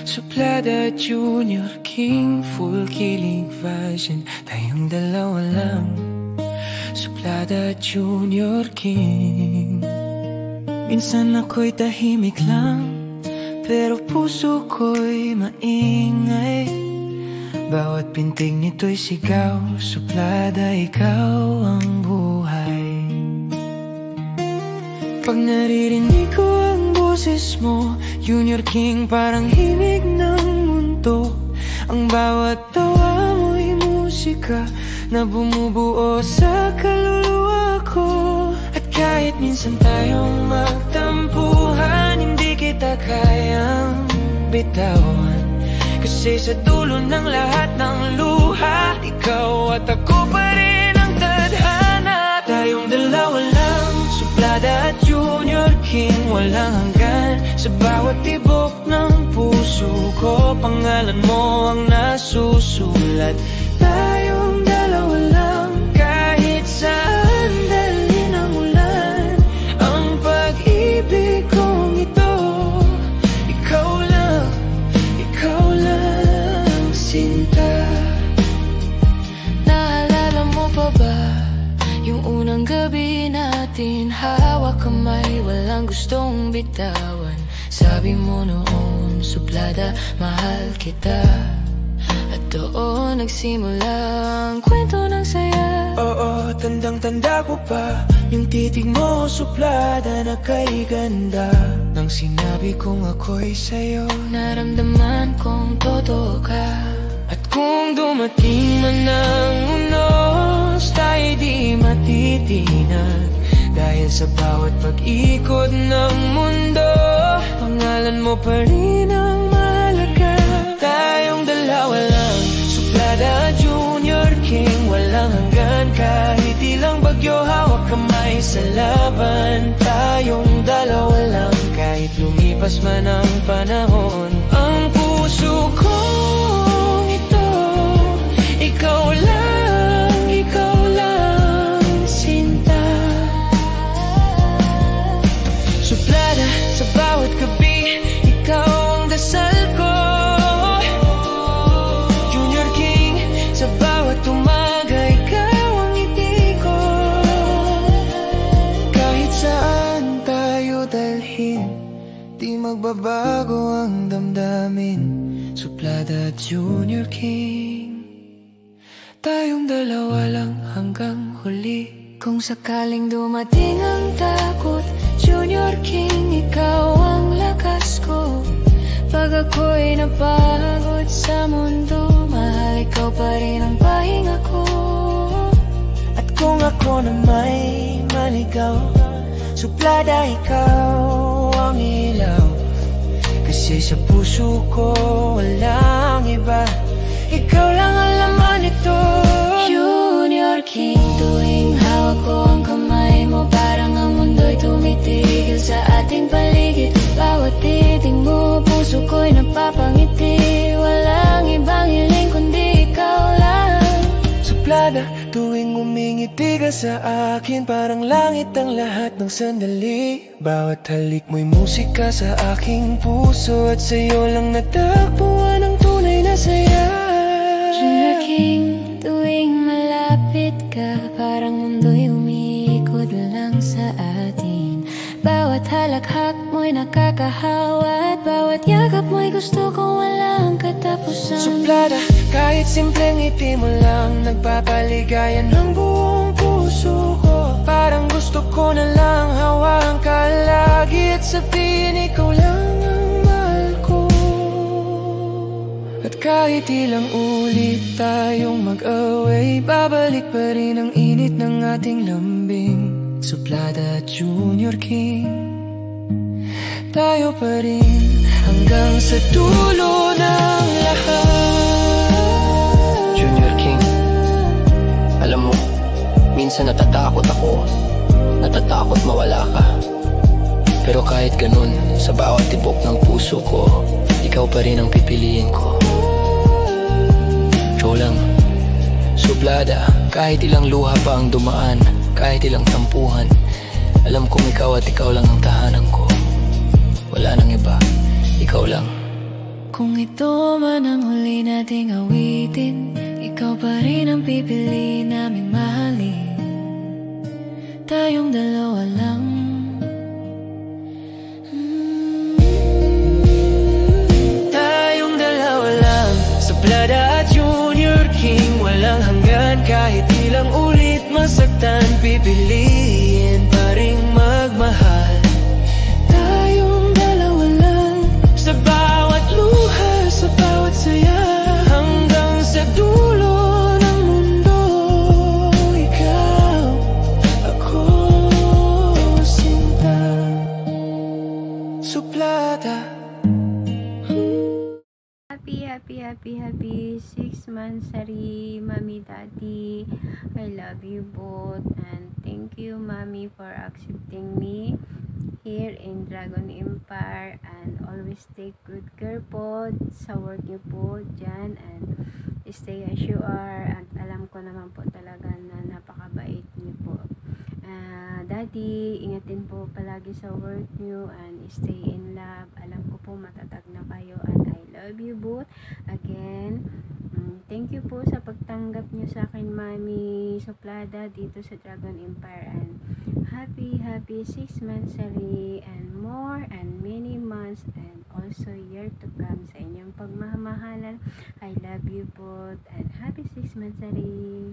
Suplada Junior King, full kilig version. Tayong dalawa lang. Suplada Junior King. Minsan ako'y tahimik lang, pero puso ko'y maingay. Bawat pintig nito'y sigaw, suplada ikaw ang buhay. Pag naririnig ko ang boses mo, Junior King, parang himig ng mundo. Ang bawat tawa mo'y musika na bumubuo sa kaluluwa ko. At kahit minsan tayong magtampuhan, hindi kita kayang bitawan. Kasi sa dulo ng lahat ng luha, ikaw at ako pa rin ang tadhana. Tayong dalawa lang, Suplada at Junior King, walang hanggan. Sa bawat tibok ng puso ko, pangalan mo ang nasusulat. Tayong dalawa lang, kahit saan dalhin ang ulan. Ang pag-ibig kong ito, ikaw lang sinta. Naalala mo pa ba yung unang gabi natin? Hawak kamay, walang gustong bitawan. Sabi mo noon, Suplada, mahal kita. At doon nagsimula ang kwento ng saya. Oo, tandang-tanda ko pa yung titig mo, Suplada, na kay ganda. Nang sinabi kong ako'y sa'yo, naramdaman kong totoo ka. At kung dumating man ang unos, tayo'y di matitinag. Dahil sa bawat pag-ikot ng mundo, pangalan mo pa rin ang mahalaga. Tayong dalawa lang, Suplada, Junior King, walang hanggan. Kahit ilang bagyo, hawak kamay sa laban. Tayong dalawa lang, kahit lumipas man ang panahon. Ang puso kong ito, ikaw lang sinta. Suplada, sa bawat gabi, ikaw ang dasal ko. Junior King, sa bawat umaga, ikaw ang ngiti ko. Kahit saan tayo dalhin, di magbabago ang damdamin. Suplada at Junior King, tayong dalawa lang hanggang huli. Kung sakaling dumating ang takot, Junior King, ikaw ang lakas ko. Pag ako'y napagod sa mundo, mahal, ikaw pa rin ang pahinga ko. At kung ako na may maligaw, Suplada, ikaw ang ilaw. Kasi sa puso ko walang iba, ikaw lang ang laman nito. Junior King, tuwing hawak ko ang kamay mo, parang ang mundo'y tumitigil sa ating paligid. Bawat titig mo, puso ko'y napapangiti. Walang ibang hiling kundi ikaw lang. Suplada, tuwing umingiti ka sa akin, parang langit ang lahat ng sandali. Bawat halik mo'y musika sa aking puso, at sa'yo lang natagpuan ang tunay na saya. Junior King, tuwing malapit ka, parang mundo'y umiikot lang sa atin. Bawat halakhak mo'y nakakahawa, at bawat yakap mo'y gusto ko walang katapusan. Suplada, kahit simpleng ngiti mo lang, nagpapaligayan ng buong puso ko. Parang gusto ko na lang hawakan ka lagi, at sabihin ikaw lang ang mahal ko. At kahit ilang ulit tayong mag-away, babalik pa rin ang init ng ating lambing. Suplada at Junior King, tayo pa rin hanggang sa dulo ng lahat. Junior King, alam mo, minsan natatakot ako. Natatakot mawala ka. Pero kahit ganun, sa bawat tibok ng puso ko, ikaw pa rin ang pipiliin ko. Joe lang, suplada, kahit ilang luha pa ang dumaan, kahit ilang tampuhan, alam kong ikaw at ikaw lang ang tahanan ko. Wala nang iba, ikaw lang. Kung ito man ang huli nating awitin, ikaw pa rin ang pipiliin naming mahalin. Tayong dalawa lang. Tayong dalawa lang, suplada at Junior King. Walang hanggan kahit ilang ulit masaktan, pipiliin pa rin magmahal. Tayong dalawa lang, sa bawat luha, sa bawat saya, hanggang sa dulo ng mundo. Ikaw, ako, sinta, suplada. Happy 6 months, Sari, Mommy, Daddy. I love you both, and thank you, Mommy, for accepting me here in Dragon Empire, and always take good care po sa work niyo po dyan, and stay as you are, at alam ko naman po talaga na napakabait niyo po. Daddy, ingatin po palagi sa work niyo, and stay in love. Alam ko po matatag na kayo, and I love you both again. Thank you po sa pagtanggap niyo sa akin, Mami Suplada, dito sa Dragon Empire, and happy 6 months, Sari, and more and many months, and also year to come sa inyong pagmamahalan. I love you both, and happy 6 months, Sari.